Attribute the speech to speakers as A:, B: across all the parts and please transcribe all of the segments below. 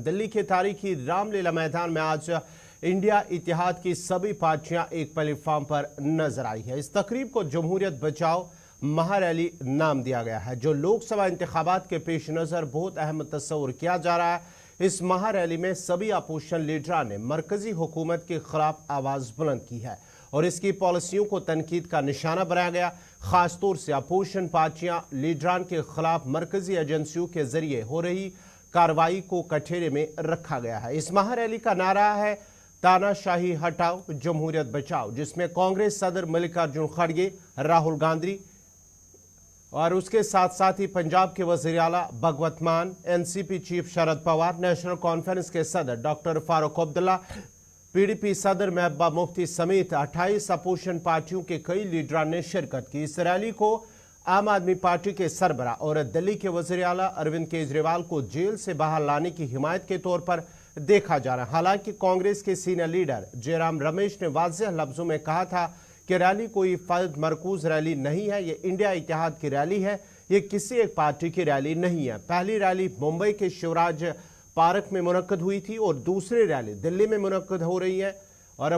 A: दिल्ली के तारीखी रामलीला मैदान में आज इंडिया इतिहाद की सभी पार्टियां एक प्लेटफॉर्म पर नजर आई है। इस तकरीब को जमहूरियत बचाओ महारैली नाम दिया गया है, जो लोकसभा इंतखाबात के पेश नज़र बहुत अहम तस्वुर किया जा रहा है। इस महारैली में सभी अपोजिशन लीडरों ने मरकजी हुकूमत के खिलाफ आवाज़ बुलंद की है और इसकी पॉलिसियों को तनकीद का निशाना बनाया गया। खासतौर से अपोजिशन पार्टियां लीडरान के खिलाफ मरकजी एजेंसियों के जरिए हो रही कार्रवाई को कठघरे में रखा गया है। इस महारैली का नारा है तानाशाही हटाओ जमहूरियत बचाओ, जिसमें कांग्रेस सदर मल्लिकार्जुन खड़गे, राहुल गांधी और उसके साथ साथ ही पंजाब के वज़ीर आला भगवत मान, NCP chief Sharad Pawar, national conference के सदर डॉक्टर फारूक अब्दुल्ला, पीडीपी सदर महबूबा मुफ्ती समेत 28 अपोजिशन पार्टियों के कई लीडरान ने शिरकत की। इस रैली को आम आदमी पार्टी के सरबरा और दिल्ली के वज़ीर आला अरविंद केजरीवाल को जेल से बाहर लाने की हिमायत के तौर पर देखा जा रहा है। हालांकि कांग्रेस के सीनियर लीडर जयराम रमेश ने वाज़ेह लफ्जों में कहा था कि रैली कोई फर्द मरकूज रैली नहीं है, ये इंडिया इतिहाद की रैली है, ये किसी एक पार्टी की रैली नहीं है। पहली रैली मुंबई के शिवराज पार्क में मुनक्कद हुई थी और दूसरी रैली दिल्ली में मुनक्कद हो रही है और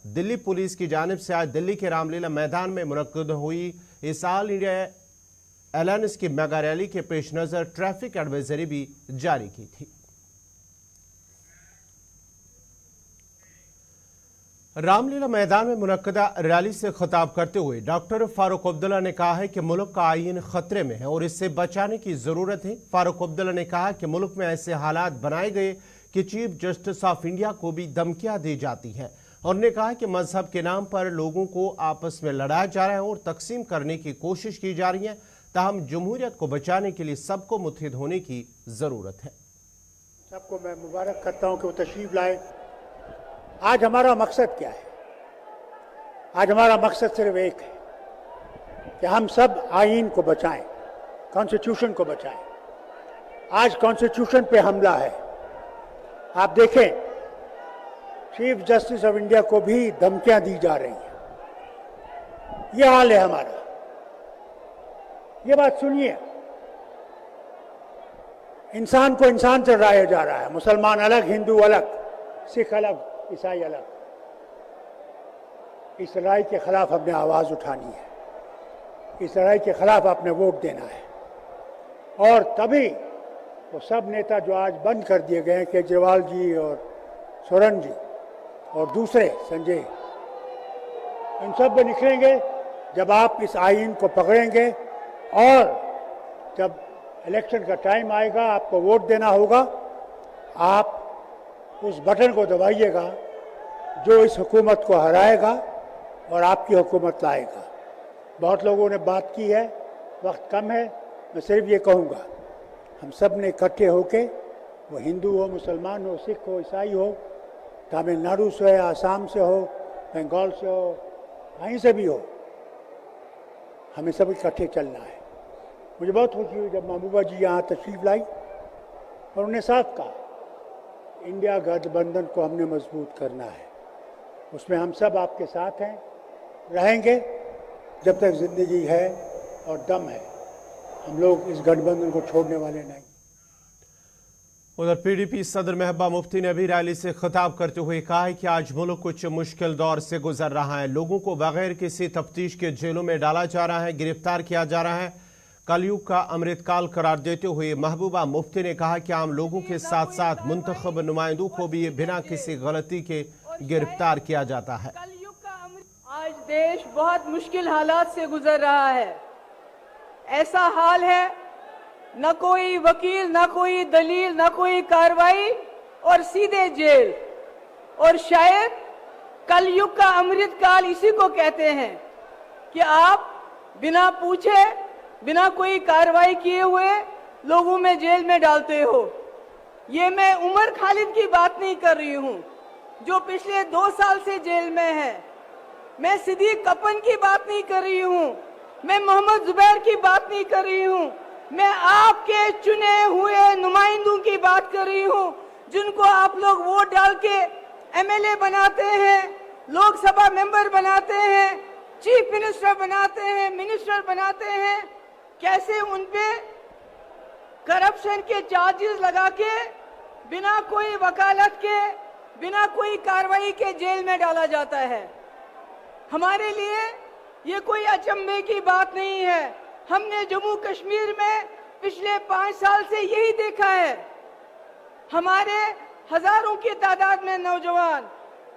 A: दिल्ली पुलिस की जानिब से आज दिल्ली के रामलीला मैदान में मुनक्कद हुई इस ऑल इंडिया अलायंस की मेगा रैली के पेश नज़र ट्रैफिक एडवाइजरी भी जारी की थी। रामलीला मैदान में मुनक्कदा रैली से खिताब करते हुए डॉक्टर फारूक अब्दुल्ला ने कहा है कि मुल्क का आईन खतरे में है और इससे बचाने की जरूरत है। फारूक अब्दुल्ला ने कहा कि मुल्क में ऐसे हालात बनाए गए कि चीफ जस्टिस ऑफ इंडिया को भी धमकियां दी जाती हैं। उन्होंने कहा कि मजहब के नाम पर लोगों को आपस में लड़ाया जा रहा है और तकसीम करने की कोशिश की जा रही है। ताहम जमहूरियत को बचाने के लिए सबको मुत्तहिद होने की जरूरत है।
B: सबको मैं मुबारक करता हूं कि वो तशरीफ लाए। आज हमारा मकसद क्या है? आज हमारा मकसद सिर्फ एक है कि हम सब आईन को बचाएं, कॉन्स्टिट्यूशन को बचाएं। आज कॉन्स्टिट्यूशन पे हमला है। आप देखें, चीफ जस्टिस ऑफ इंडिया को भी धमकियां दी जा रही हैं। ये हाल है हमारा। ये बात सुनिए, इंसान को इंसान से लड़ाया जा रहा है। मुसलमान अलग, हिंदू अलग, सिख अलग, ईसाई अलग। इस लड़ाई के खिलाफ हमने आवाज उठानी है। इस लड़ाई के खिलाफ आपने वोट देना है। और तभी वो सब नेता जो आज बंद कर दिए गए हैं, केजरीवाल जी और सोरेन जी और दूसरे संजय, इन सब में निकलेंगे जब आप इस आईन को पकड़ेंगे और जब इलेक्शन का टाइम आएगा, आपको वोट देना होगा। आप उस बटन को दबाइएगा जो इस हुकूमत को हराएगा और आपकी हुकूमत लाएगा। बहुत लोगों ने बात की है, वक्त कम है, मैं सिर्फ ये कहूँगा, हम सब ने इकट्ठे होके, वो हिंदू हो, मुसलमान हो, सिख हो, ईसाई हो, तमिलनाडु से हो, आसाम से हो, बंगाल से हो, कहीं से भी हो, हमें सब इकट्ठे चलना है। मुझे बहुत खुशी हुई जब महबूबा जी यहाँ तशरीफ लाई और उन्हें साफ कहा, इंडिया गठबंधन को हमने मजबूत करना है, उसमें हम सब आपके साथ हैं, रहेंगे जब तक जिंदगी है और दम है। हम लोग इस गठबंधन को छोड़ने वाले नहीं।
A: उधर पीडीपी सदर महबूबा मुफ्ती ने भी रैली से खिताब करते हुए कहा है कि आज मुल्क कुछ मुश्किल दौर से गुजर रहा है। लोगों को बगैर किसी तफ्तीश के जेलों में डाला जा रहा है, गिरफ्तार किया जा रहा है। कलयुग का अमृतकाल करार देते हुए महबूबा मुफ्ती ने कहा कि आम लोगों के साथ साथ मुंतखब नुमाइंदों को भी बिना किसी गलती के गिरफ्तार किया जाता है।
C: आज देश बहुत मुश्किल हालात से गुजर रहा है। ऐसा हाल है, न कोई वकील, न कोई दलील, न कोई कार्रवाई और सीधे जेल। और शायद कलयुग का अमृतकाल इसी को कहते हैं कि आप बिना पूछे, बिना कोई कार्रवाई किए हुए लोगों में जेल में डालते हो। ये मैं उमर खालिद की बात नहीं कर रही हूँ जो पिछले 2 साल से जेल में है। मैं सिद्दीक कपन की बात नहीं कर रही हूँ। मैं मोहम्मद जुबैर की बात नहीं कर रही हूँ। मैं आपके चुने हुए नुमाइंदों की बात कर रही हूँ, जिनको आप लोग वोट डाल के एमएलए बनाते हैं, लोकसभा मेंबर बनाते हैं, चीफ मिनिस्टर बनाते हैं, मिनिस्टर बनाते हैं। कैसे उनपे करप्शन के चार्जेस लगा के बिना कोई वकालत के, बिना कोई कार्रवाई के जेल में डाला जाता है। हमारे लिए ये कोई अचंभे की बात नहीं है। हमने जम्मू कश्मीर में पिछले 5 साल से यही देखा है। हमारे हजारों की तादाद में नौजवान,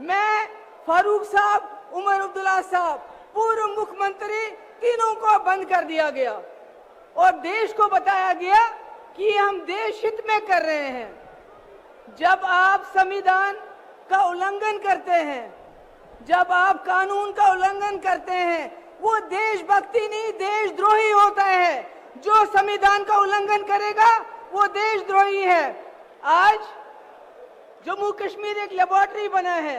C: मैं, फारूक साहब, उमर अब्दुल्ला साहब, पूर्व मुख्यमंत्री, तीनों को बंद कर दिया गया और देश को बताया गया कि हम देश हित में कर रहे हैं। जब आप संविधान का उल्लंघन करते हैं, जब आप कानून का उल्लंघन करते हैं, वो देशभक्ति नहीं, देशद्रोही होता है। जो संविधान का उल्लंघन करेगा वो देशद्रोही है। आज जम्मू कश्मीर एक लेबोरेटरी बना है,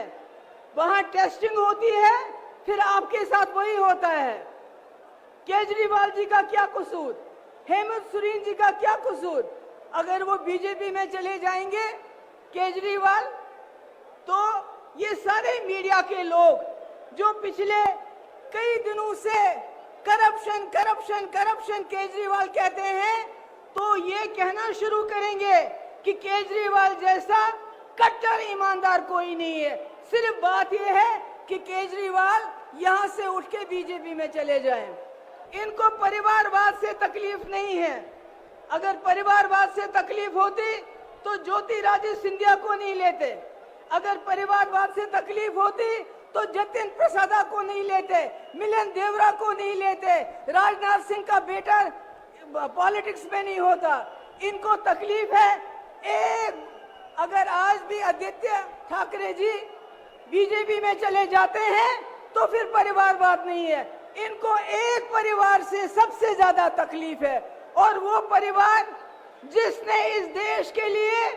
C: वहां टेस्टिंग होती है, फिर आपके साथ वही होता है। केजरीवाल जी का क्या कसूर, हेमंत सोरेन जी का क्या कसूर? अगर वो बीजेपी में चले जाएंगे केजरीवाल, तो ये सारे मीडिया के लोग जो पिछले कई दिनों से करप्शन करप्शन करप्शन केजरीवाल कहते हैं, तो ये कहना शुरू करेंगे कि केजरीवाल जैसा कट्टर ईमानदार कोई नहीं है। सिर्फ बात यह है कि केजरीवाल यहां से उठ के बीजेपी में चले जाएं। इनको परिवारवाद से तकलीफ नहीं है। अगर परिवारवाद से तकलीफ होती तो ज्योतिरादित्य सिंधिया को नहीं लेते। अगर परिवारवाद से तकलीफ होती तो जतिन प्रसादा को नहीं लेते, मिलन देवरा को नहीं लेते, राजनाथ सिंह का बेटा पॉलिटिक्स में नहीं होता। इनको तकलीफ है एक, अगर आज भी आदित्य ठाकरे जी बीजेपी में चले जाते हैं तो फिर परिवारवाद नहीं है। इनको एक परिवार से सबसे ज्यादा तकलीफ है, और वो परिवार जिसने इस देश के लिए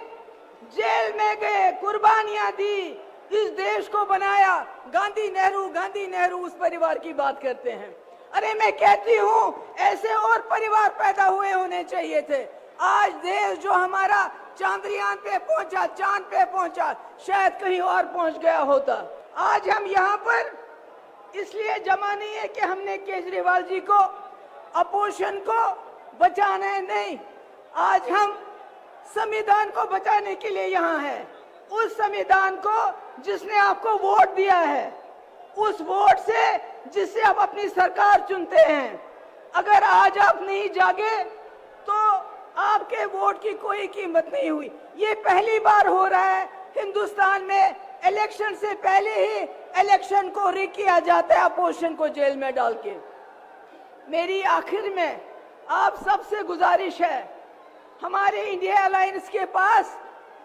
C: जेल में गए, कुर्बानियां दी, इस देश को बनाया। गांधी नेहरू उस परिवार की बात करते हैं। अरे मैं कहती हूँ ऐसे और परिवार पैदा हुए होने चाहिए थे। आज देश जो हमारा चांद्रयान पे पहुंचा, चांद पे पहुंचा, शायद कहीं और पहुंच गया होता। आज हम यहाँ पर इसलिए जमा नहीं है कि हमने केजरीवाल जी को, अपोजिशन को बचाना है, नहीं। आज हम संविधान को बचाने के लिए यहाँ हैं। उस संविधान को जिसने आपको वोट दिया है, उस वोट से जिससे आप अपनी सरकार चुनते हैं। अगर आज आप नहीं जागे तो आपके वोट की कोई कीमत नहीं हुई। ये पहली बार हो रहा है हिंदुस्तान में, इलेक्शन से पहले ही इलेक्शन को रिग किया जाता है अपोजिशन को जेल में डाल के। मेरी आखिर में आप सबसे गुजारिश है, हमारे इंडिया अलायंस के पास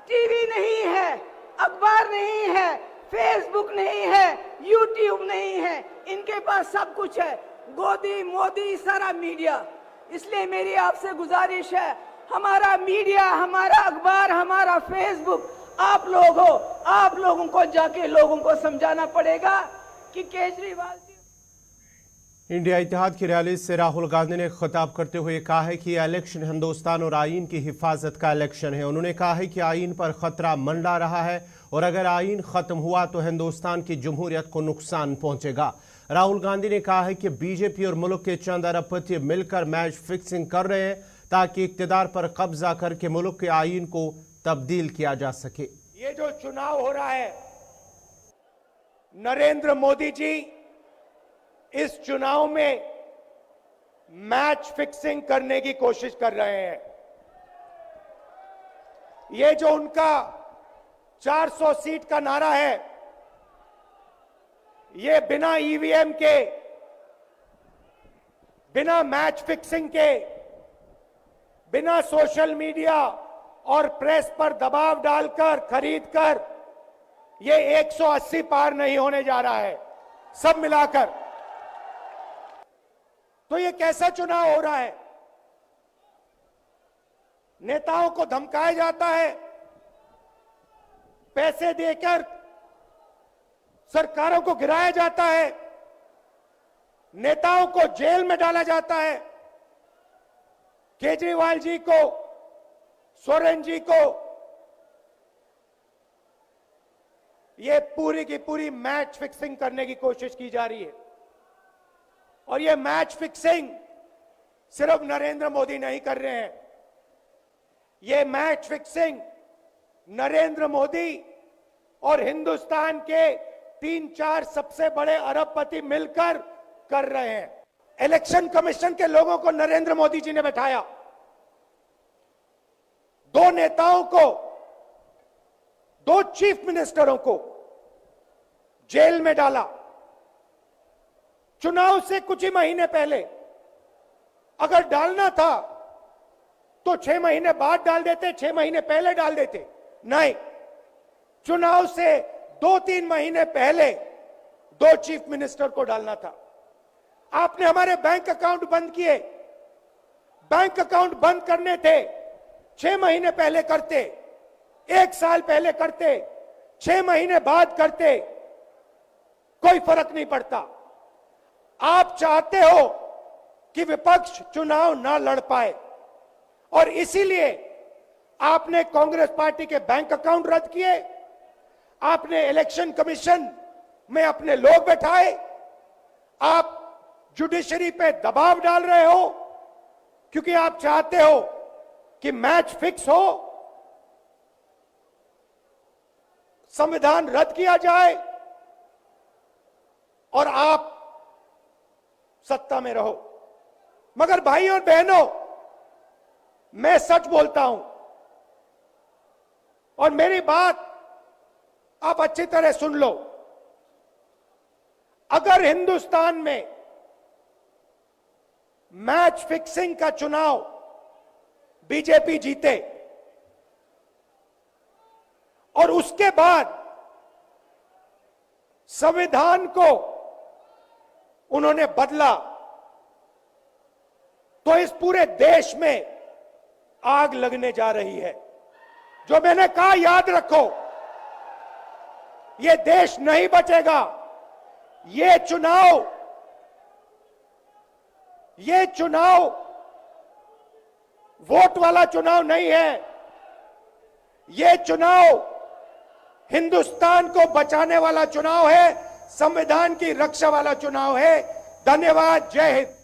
C: टीवी नहीं है, अखबार नहीं है, फेसबुक नहीं है, यूट्यूब नहीं है, इनके पास सब कुछ है, गोदी मोदी सारा मीडिया। इसलिए मेरी आपसे गुजारिश है, हमारा मीडिया, हमारा अखबार, हमारा फेसबुक आप लोग हो, आप लोगों को जाके लोगों को समझाना पड़ेगा कि केजरीवाल जी।
A: इंडिया इत्तेहाद की रैली से राहुल गांधी ने खिताब करते हुए कहा है कि यह इलेक्शन हिंदुस्तान और आईन की हिफाजत का इलेक्शन है। उन्होंने कहा है कि आईन पर खतरा मंडरा रहा है और अगर आईन खत्म हुआ तो हिंदुस्तान की जमहूरियत को नुकसान पहुंचेगा। राहुल गांधी ने कहा है कि बीजेपी और मुल्क के चंद अरबपति मिलकर मैच फिक्सिंग कर रहे हैं ताकि इक्तदार पर कब्जा करके मुल्क के आईन को तब्दील किया जा सके।
D: ये जो चुनाव हो रहा है, नरेंद्र मोदी जी इस चुनाव में मैच फिक्सिंग करने की कोशिश कर रहे हैं। ये जो उनका 400 सीट का नारा है, ये बिना ईवीएम के, बिना मैच फिक्सिंग के, बिना सोशल मीडिया और प्रेस पर दबाव डालकर, खरीदकर, ये 180 पार नहीं होने जा रहा है सब मिलाकर। तो ये कैसा चुनाव हो रहा है? नेताओं को धमकाया जाता है, पैसे देकर सरकारों को गिराया जाता है, नेताओं को जेल में डाला जाता है। केजरीवाल जी को, सोरेन जी को ये पूरी की पूरी मैच फिक्सिंग करने की कोशिश की जा रही है। और ये मैच फिक्सिंग सिर्फ नरेंद्र मोदी नहीं कर रहे हैं, ये मैच फिक्सिंग नरेंद्र मोदी और हिंदुस्तान के 3-4 सबसे बड़े अरबपति मिलकर कर रहे हैं। इलेक्शन कमीशन के लोगों को नरेंद्र मोदी जी ने बैठाया, 2 नेताओं को, 2 चीफ मिनिस्टरों को जेल में डाला। चुनाव से कुछ ही महीने पहले अगर डालना था तो 6 महीने बाद डाल देते, 6 महीने पहले डाल देते। नहीं, चुनाव से 2-3 महीने पहले 2 चीफ मिनिस्टर को डालना था। आपने हमारे बैंक अकाउंट बंद किए। बैंक अकाउंट बंद करने थे, 6 महीने पहले करते, 1 साल पहले करते, 6 महीने बाद करते, कोई फर्क नहीं पड़ता। आप चाहते हो कि विपक्ष चुनाव ना लड़ पाए और इसीलिए आपने कांग्रेस पार्टी के बैंक अकाउंट रद्द किए, आपने इलेक्शन कमीशन में अपने लोग बैठाए, आप जुडिशरी पे दबाव डाल रहे हो क्योंकि आप चाहते हो कि मैच फिक्स हो, संविधान रद्द किया जाए और आप सत्ता में रहो। मगर भाइयों और बहनों, मैं सच बोलता हूं और मेरी बात आप अच्छी तरह सुन लो। अगर हिंदुस्तान में मैच फिक्सिंग का चुनाव बीजेपी जीते और उसके बाद संविधान को उन्होंने बदला, तो इस पूरे देश में आग लगने जा रही है। जो मैंने कहा याद रखो, यह देश नहीं बचेगा। ये चुनाव वोट वाला चुनाव नहीं है। यह चुनाव हिंदुस्तान को बचाने वाला चुनाव है, संविधान की रक्षा वाला चुनाव है। धन्यवाद। जय हिंद।